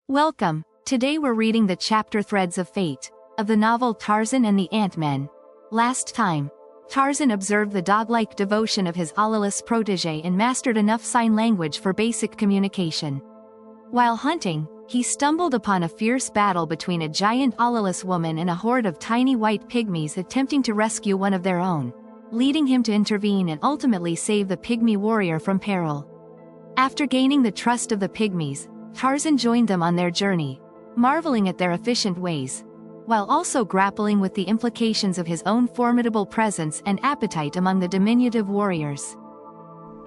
Welcome. Today we're reading the chapter Threads of Fate of the novel Tarzan and the Ant-Men. Last time, Tarzan observed the dog-like devotion of his Alalis protege and mastered enough sign language for basic communication. While hunting, he stumbled upon a fierce battle between a giant Alalis woman and a horde of tiny white pygmies attempting to rescue one of their own, leading him to intervene and ultimately save the pygmy warrior from peril. After gaining the trust of the pygmies, Tarzan joined them on their journey, marveling at their efficient ways, while also grappling with the implications of his own formidable presence and appetite among the diminutive warriors.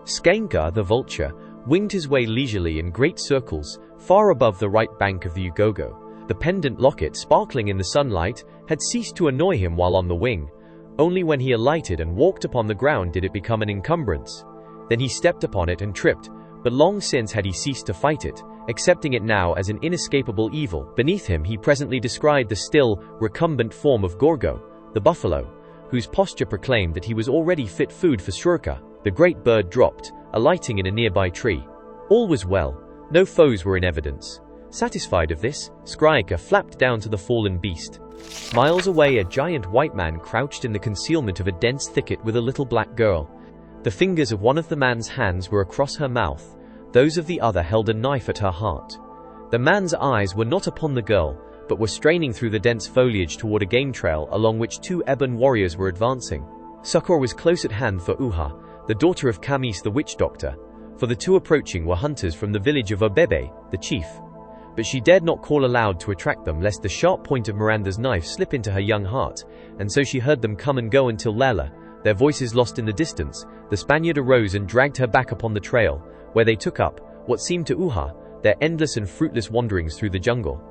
Skenka, the vulture, winged his way leisurely in great circles, far above the right bank of the Ugogo. The pendant locket sparkling in the sunlight had ceased to annoy him while on the wing. Only when he alighted and walked upon the ground did it become an encumbrance. Then he stepped upon it and tripped, but long since had he ceased to fight it, accepting it now as an inescapable evil. Beneath him he presently descried the still, recumbent form of Gorgo, the buffalo, whose posture proclaimed that he was already fit food for Shurka. The great bird dropped, alighting in a nearby tree. All was well, no foes were in evidence. Satisfied of this, Skryka flapped down to the fallen beast. Miles away a giant white man crouched in the concealment of a dense thicket with a little black girl. The fingers of one of the man's hands were across her mouth, those of the other held a knife at her heart. The man's eyes were not upon the girl, but were straining through the dense foliage toward a game trail along which two ebon warriors were advancing. Succor was close at hand for Uha, the daughter of Kamis the witch doctor, for the two approaching were hunters from the village of Obebe, the chief. But she dared not call aloud to attract them lest the sharp point of Miranda's knife slip into her young heart, and so she heard them come and go until Lela, their voices lost in the distance, the Spaniard arose and dragged her back upon the trail, where they took up, what seemed to Uha, their endless and fruitless wanderings through the jungle.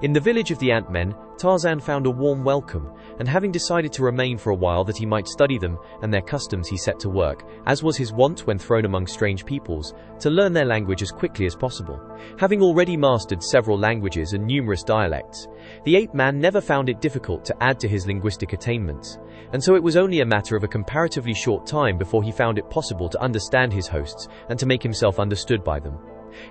In the village of the Ant-Men, Tarzan found a warm welcome, and having decided to remain for a while that he might study them and their customs, he set to work, as was his wont when thrown among strange peoples, to learn their language as quickly as possible. Having already mastered several languages and numerous dialects, the ape-man never found it difficult to add to his linguistic attainments, and so it was only a matter of a comparatively short time before he found it possible to understand his hosts and to make himself understood by them.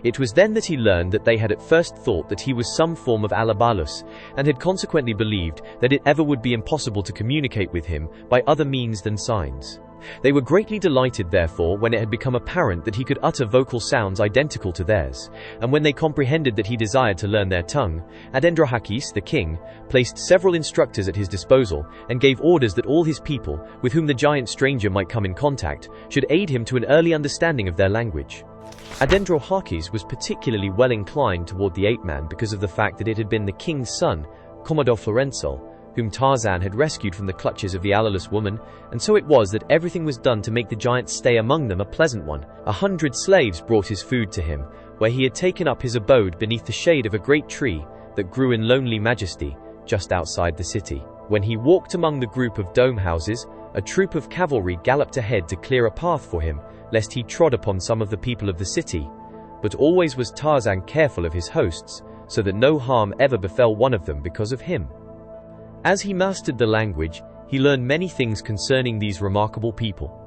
It was then that he learned that they had at first thought that he was some form of Alabalus, and had consequently believed that it ever would be impossible to communicate with him by other means than signs. They were greatly delighted, therefore, when it had become apparent that he could utter vocal sounds identical to theirs, and when they comprehended that he desired to learn their tongue, Adendrahakis, the king, placed several instructors at his disposal, and gave orders that all his people, with whom the giant stranger might come in contact, should aid him to an early understanding of their language. Adendrahakis was particularly well inclined toward the ape-man because of the fact that it had been the king's son, Commodore Florenzel, whom Tarzan had rescued from the clutches of the Alalis woman, and so it was that everything was done to make the giant's stay among them a pleasant one. 100 slaves brought his food to him, where he had taken up his abode beneath the shade of a great tree that grew in lonely majesty just outside the city. When he walked among the group of dome houses, a troop of cavalry galloped ahead to clear a path for him, lest he trod upon some of the people of the city. But always was Tarzan careful of his hosts, so that no harm ever befell one of them because of him. As he mastered the language, he learned many things concerning these remarkable people.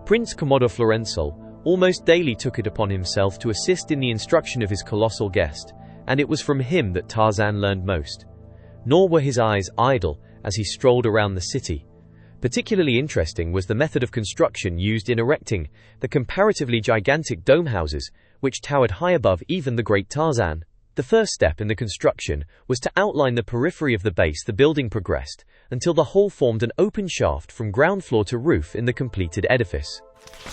Prince Commodore Florenzel almost daily took it upon himself to assist in the instruction of his colossal guest, and it was from him that Tarzan learned most. Nor were his eyes idle as he strolled around the city. Particularly interesting was the method of construction used in erecting the comparatively gigantic dome houses, which towered high above even the great Tarzan. The first step in the construction was to outline the periphery of the base. The building progressed until the whole formed an open shaft from ground floor to roof in the completed edifice.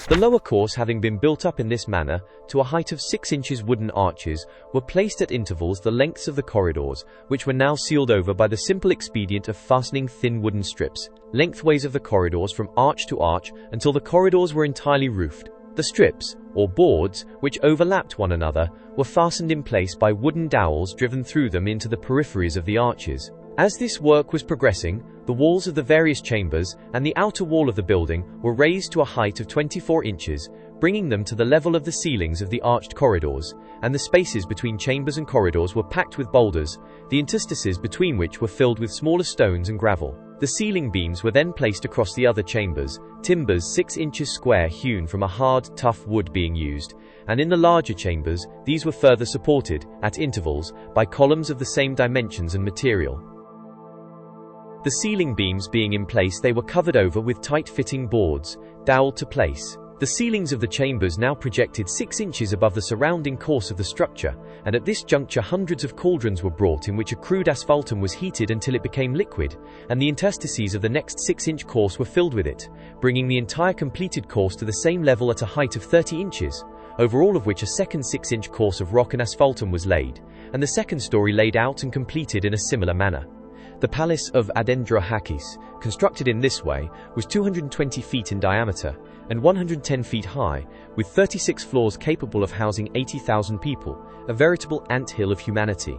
The lower course, having been built up in this manner to a height of 6 inches, wooden arches were placed at intervals the lengths of the corridors, which were now sealed over by the simple expedient of fastening thin wooden strips lengthways of the corridors from arch to arch until the corridors were entirely roofed. The strips, or boards, which overlapped one another, were fastened in place by wooden dowels driven through them into the peripheries of the arches. As this work was progressing, the walls of the various chambers and the outer wall of the building were raised to a height of 24 inches, bringing them to the level of the ceilings of the arched corridors, and the spaces between chambers and corridors were packed with boulders, the interstices between which were filled with smaller stones and gravel. The ceiling beams were then placed across the other chambers, timbers 6 inches square hewn from a hard, tough wood being used, and in the larger chambers, these were further supported, at intervals, by columns of the same dimensions and material. The ceiling beams being in place, they were covered over with tight-fitting boards, doweled to place. The ceilings of the chambers now projected 6 inches above the surrounding course of the structure, and at this juncture hundreds of cauldrons were brought in which a crude asphaltum was heated until it became liquid, and the interstices of the next 6-inch course were filled with it, bringing the entire completed course to the same level at a height of 30 inches, over all of which a second 6-inch course of rock and asphaltum was laid, and the second story laid out and completed in a similar manner. The palace of Adendrahakis, constructed in this way, was 220 feet in diameter and 110 feet high, with 36 floors capable of housing 80,000 people, a veritable ant-hill of humanity.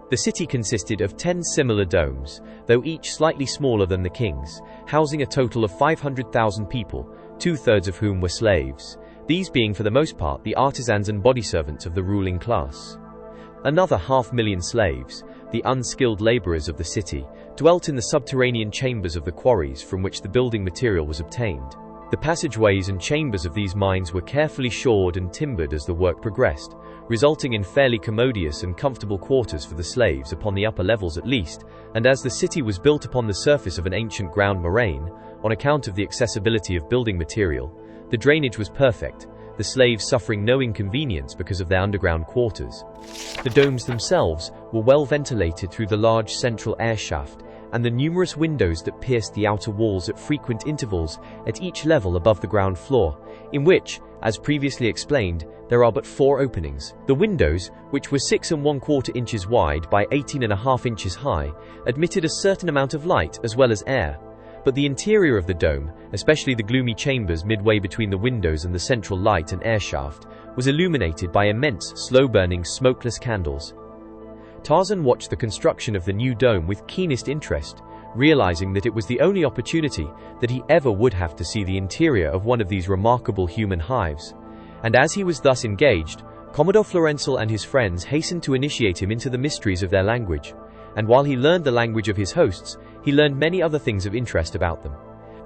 The city consisted of 10 similar domes, though each slightly smaller than the king's, housing a total of 500,000 people, 2/3 of whom were slaves, these being for the most part the artisans and body servants of the ruling class. Another 500,000 slaves, the unskilled laborers of the city, dwelt in the subterranean chambers of the quarries from which the building material was obtained. The passageways and chambers of these mines were carefully shored and timbered as the work progressed, resulting in fairly commodious and comfortable quarters for the slaves upon the upper levels at least, and as the city was built upon the surface of an ancient ground moraine, on account of the accessibility of building material, the drainage was perfect, the slaves suffering no inconvenience because of their underground quarters. The domes themselves were well ventilated through the large central air shaft, and the numerous windows that pierced the outer walls at frequent intervals at each level above the ground floor, in which, as previously explained, there are but 4 openings. The windows, which were 6 1/4 inches wide by 18.5 inches high, admitted a certain amount of light as well as air, but the interior of the dome, especially the gloomy chambers midway between the windows and the central light and air shaft, was illuminated by immense, slow-burning, smokeless candles. Tarzan watched the construction of the new dome with keenest interest, realizing that it was the only opportunity that he ever would have to see the interior of one of these remarkable human hives. And as he was thus engaged, Commodore Florenzel and his friends hastened to initiate him into the mysteries of their language, and while he learned the language of his hosts, he learned many other things of interest about them.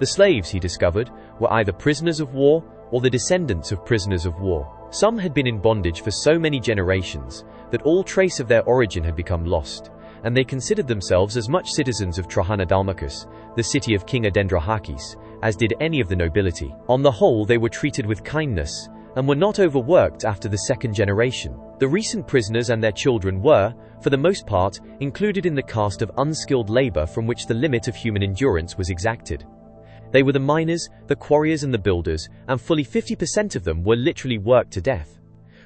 The slaves, he discovered, were either prisoners of war or the descendants of prisoners of war. Some had been in bondage for so many generations that all trace of their origin had become lost, and they considered themselves as much citizens of Trojana-Dalmacus, the city of King Adendrahakis, as did any of the nobility. On the whole, they were treated with kindness, and were not overworked after the second generation. The recent prisoners and their children were, for the most part, included in the caste of unskilled labor from which the limit of human endurance was exacted. They were the miners, the quarriers and the builders, and fully 50% of them were literally worked to death.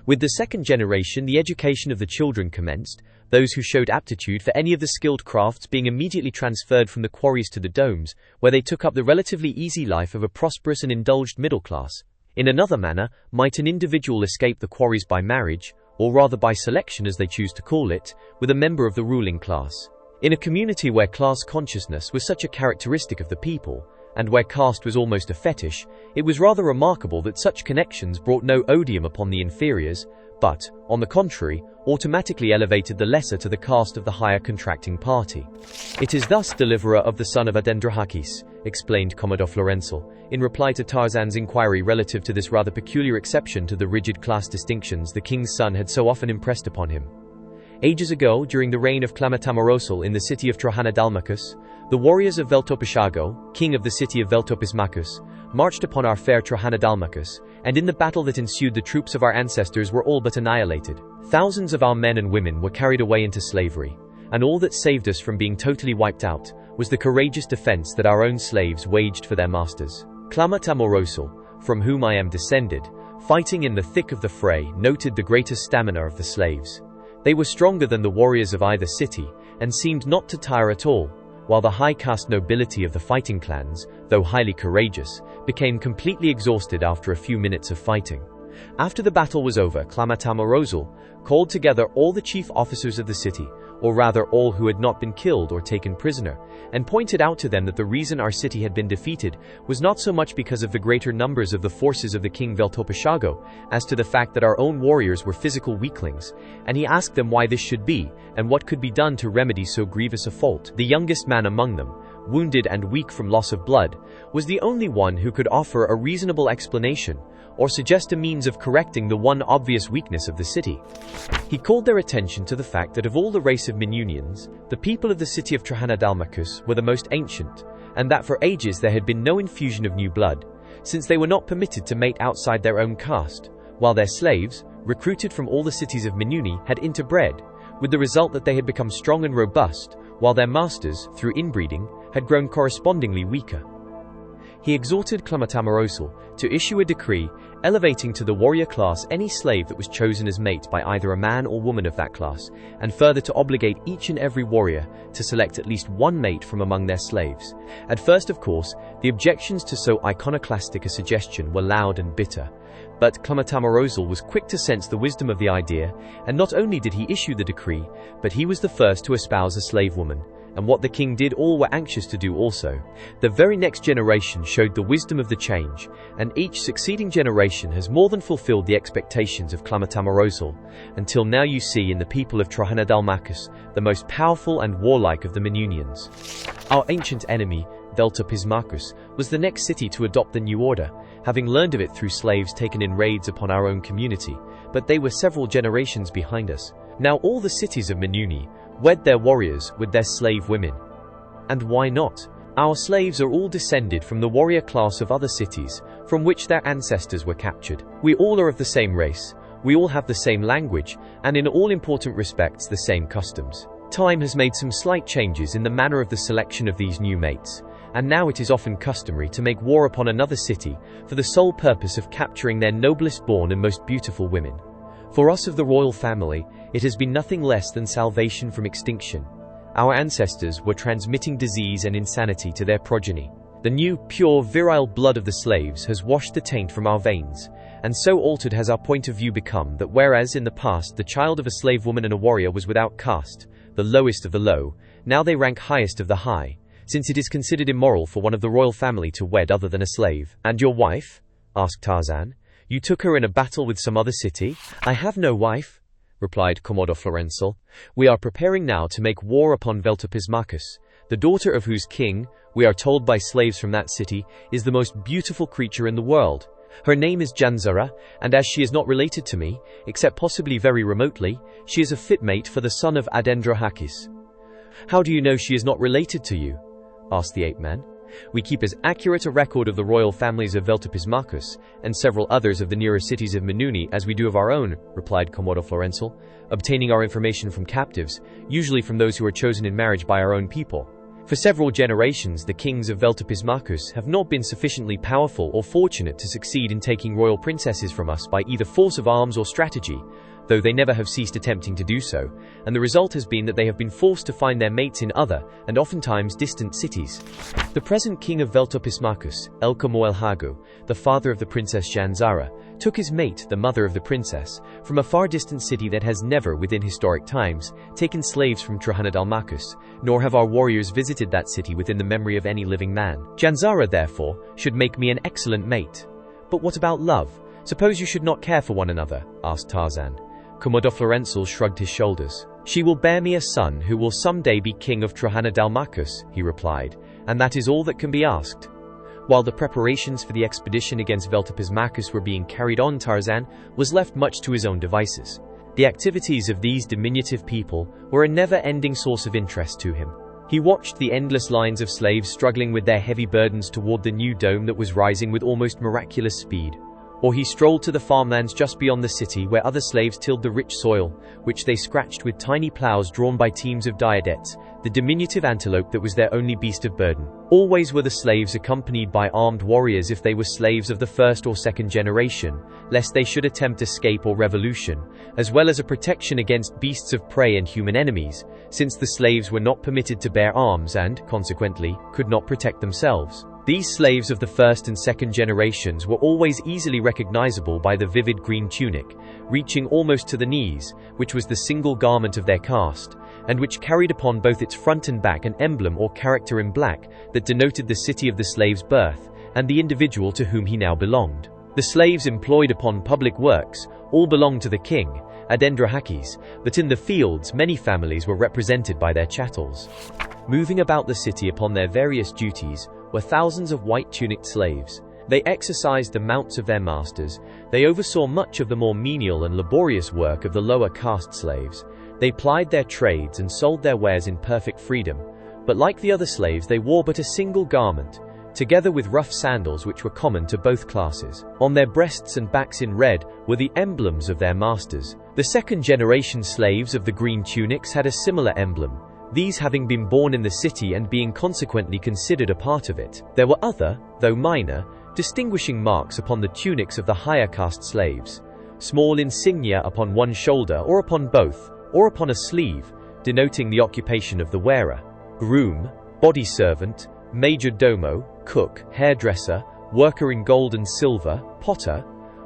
With the second generation, the education of the children commenced, those who showed aptitude for any of the skilled crafts being immediately transferred from the quarries to the domes, where they took up the relatively easy life of a prosperous and indulged middle class. In another manner, might an individual escape the quarries by marriage, or rather by selection as they choose to call it, with a member of the ruling class. In a community where class consciousness was such a characteristic of the people, and where caste was almost a fetish, it was rather remarkable that such connections brought no odium upon the inferiors, but, on the contrary, automatically elevated the lesser to the caste of the higher contracting party. It is thus deliverer of the son of Adendrahakis, explained Commodore Florenzel, in reply to Tarzan's inquiry relative to this rather peculiar exception to the rigid class distinctions the king's son had so often impressed upon him. Ages ago, during the reign of Clamatamorosal in the city of Trojana-Dalmacus, the warriors of Veltopishago, king of the city of Veltopismacus, marched upon our fair Trojana-Dalmacus, and in the battle that ensued the troops of our ancestors were all but annihilated. Thousands of our men and women were carried away into slavery, and all that saved us from being totally wiped out was the courageous defense that our own slaves waged for their masters. Clamatamorosal, from whom I am descended, fighting in the thick of the fray, noted the greatest stamina of the slaves. They were stronger than the warriors of either city, and seemed not to tire at all, while the high caste nobility of the fighting clans, though highly courageous, became completely exhausted after a few minutes of fighting. After the battle was over, Clamatamorosal called together all the chief officers of the city, or rather all who had not been killed or taken prisoner, and pointed out to them that the reason our city had been defeated was not so much because of the greater numbers of the forces of the king Veltopishago, as to the fact that our own warriors were physical weaklings, and he asked them why this should be, and what could be done to remedy so grievous a fault. The youngest man among them, wounded and weak from loss of blood, was the only one who could offer a reasonable explanation or suggest a means of correcting the one obvious weakness of the city. He called their attention to the fact that of all the race of Minunians, the people of the city of Trajana-Dalmacus were the most ancient, and that for ages there had been no infusion of new blood, since they were not permitted to mate outside their own caste, while their slaves, recruited from all the cities of Minuni, had interbred, with the result that they had become strong and robust, while their masters, through inbreeding, had grown correspondingly weaker. He exhorted Clamatamarosal to issue a decree elevating to the warrior class any slave that was chosen as mate by either a man or woman of that class, and further to obligate each and every warrior to select at least one mate from among their slaves. At first, of course, the objections to so iconoclastic a suggestion were loud and bitter, but Clamatamarosal was quick to sense the wisdom of the idea, and not only did he issue the decree, but he was the first to espouse a slave woman, and what the king did all were anxious to do also. The very next generation showed the wisdom of the change, and each succeeding generation has more than fulfilled the expectations of Clamatamarosal, until now you see in the people of Trajana-Dalmacus the most powerful and warlike of the Minunians. Our ancient enemy, Velta-Pismacus, was the next city to adopt the new order, having learned of it through slaves taken in raids upon our own community, but they were several generations behind us. Now all the cities of Minuni wed their warriors with their slave women. And why not? Our slaves are all descended from the warrior class of other cities, from which their ancestors were captured. We all are of the same race, we all have the same language, and in all important respects the same customs. Time has made some slight changes in the manner of the selection of these new mates, and now it is often customary to make war upon another city for the sole purpose of capturing their noblest born and most beautiful women. For us of the royal family, it has been nothing less than salvation from extinction. Our ancestors were transmitting disease and insanity to their progeny. The new, pure, virile blood of the slaves has washed the taint from our veins, and so altered has our point of view become that whereas in the past the child of a slave woman and a warrior was without caste, the lowest of the low, now they rank highest of the high, since it is considered immoral for one of the royal family to wed other than a slave. "And your wife?" asked Tarzan. "You took her in a battle with some other city?" "I have no wife," replied Commodore Florenzel. "We are preparing now to make war upon Velta-Pismacus, the daughter of whose king, we are told by slaves from that city, is the most beautiful creature in the world. Her name is Janzara, and as she is not related to me, except possibly very remotely, she is a fit mate for the son of Adendrahakis." "How do you know she is not related to you?" asked the ape-man. "We keep as accurate a record of the royal families of Velta-Pismacus and several others of the nearer cities of Minuni as we do of our own," replied Commodore Florenzel, "obtaining our information from captives, usually from those who are chosen in marriage by our own people. For several generations the kings of Velta-Pismacus have not been sufficiently powerful or fortunate to succeed in taking royal princesses from us by either force of arms or strategy, though they never have ceased attempting to do so, and the result has been that they have been forced to find their mates in other, and oftentimes distant cities. The present king of Velta-Pismacus, Elkamoelhago, the father of the princess Janzara, took his mate, the mother of the princess, from a far distant city that has never, within historic times, taken slaves from Trajana-Dalmacus, nor have our warriors visited that city within the memory of any living man. Janzara, therefore, should make me an excellent mate." "But what about love? Suppose you should not care for one another?" asked Tarzan. Commodore Florenzel shrugged his shoulders. "She will bear me a son who will someday be king of Trajana-Dalmacus," he replied, "and that is all that can be asked." While the preparations for the expedition against Velta-Pismacus were being carried on, Tarzan was left much to his own devices. The activities of these diminutive people were a never-ending source of interest to him. He watched the endless lines of slaves struggling with their heavy burdens toward the new dome that was rising with almost miraculous speed. Or he strolled to the farmlands just beyond the city where other slaves tilled the rich soil, which they scratched with tiny plows drawn by teams of diadetes, the diminutive antelope that was their only beast of burden. Always were the slaves accompanied by armed warriors if they were slaves of the first or second generation, lest they should attempt escape or revolution, as well as a protection against beasts of prey and human enemies, since the slaves were not permitted to bear arms and, consequently, could not protect themselves. These slaves of the first and second generations were always easily recognizable by the vivid green tunic, reaching almost to the knees, which was the single garment of their caste, and which carried upon both its front and back an emblem or character in black that denoted the city of the slave's birth and the individual to whom he now belonged. The slaves employed upon public works all belonged to the king, Adendrahakis, but in the fields many families were represented by their chattels. Moving about the city upon their various duties were thousands of white-tunicked slaves. They exercised the mounts of their masters. They oversaw much of the more menial and laborious work of the lower caste slaves. They plied their trades and sold their wares in perfect freedom. But like the other slaves, they wore but a single garment, together with rough sandals which were common to both classes. On their breasts and backs in red were the emblems of their masters. The second-generation slaves of the green tunics had a similar emblem, these having been born in the city and being consequently considered a part of it. There were other, though minor, distinguishing marks upon the tunics of the higher caste slaves. Small insignia upon one shoulder or upon both, or upon a sleeve, denoting the occupation of the wearer. Groom, body servant, major domo, cook, hairdresser, worker in gold and silver, potter.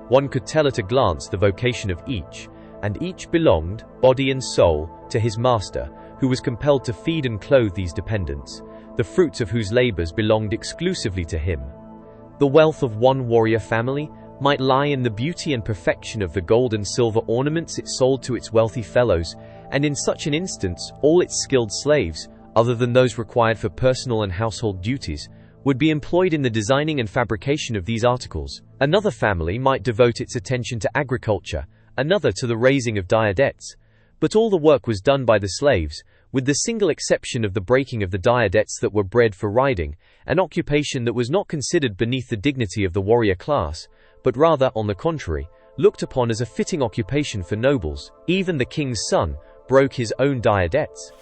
One could tell at a glance the vocation of each, and each belonged, body and soul, to his master, who was compelled to feed and clothe these dependents, the fruits of whose labors belonged exclusively to him. The wealth of one warrior family might lie in the beauty and perfection of the gold and silver ornaments it sold to its wealthy fellows, and in such an instance all its skilled slaves, other than those required for personal and household duties, would be employed in the designing and fabrication of these articles. Another family might devote its attention to agriculture, another to the raising of diadettes, but all the work was done by the slaves, with the single exception of the breaking of the diadettes that were bred for riding, an occupation that was not considered beneath the dignity of the warrior class, but rather, on the contrary, looked upon as a fitting occupation for nobles. Even the king's son broke his own diadettes.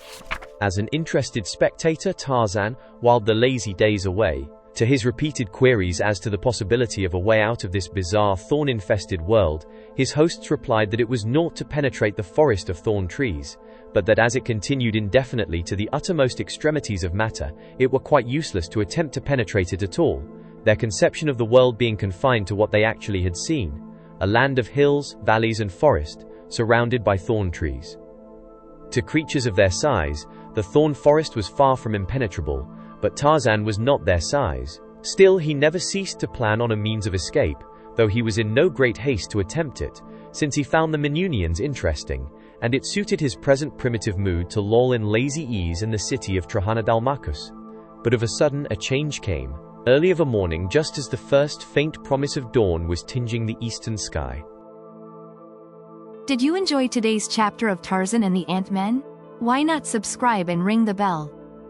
As an interested spectator, Tarzan whiled the lazy days away. To his repeated queries as to the possibility of a way out of this bizarre, thorn-infested world, his hosts replied that it was naught to penetrate the forest of thorn trees, but that as it continued indefinitely to the uttermost extremities of matter, it were quite useless to attempt to penetrate it at all, their conception of the world being confined to what they actually had seen, a land of hills, valleys and forest, surrounded by thorn trees. To creatures of their size, the thorn forest was far from impenetrable, but Tarzan was not their size. Still, he never ceased to plan on a means of escape, though he was in no great haste to attempt it, since he found the Menunians interesting, and it suited his present primitive mood to loll in lazy ease in the city of Dalmacus. But of a sudden a change came, early of a morning just as the first faint promise of dawn was tinging the eastern sky. Did you enjoy today's chapter of Tarzan and the Ant-Men? Why not subscribe and ring the bell?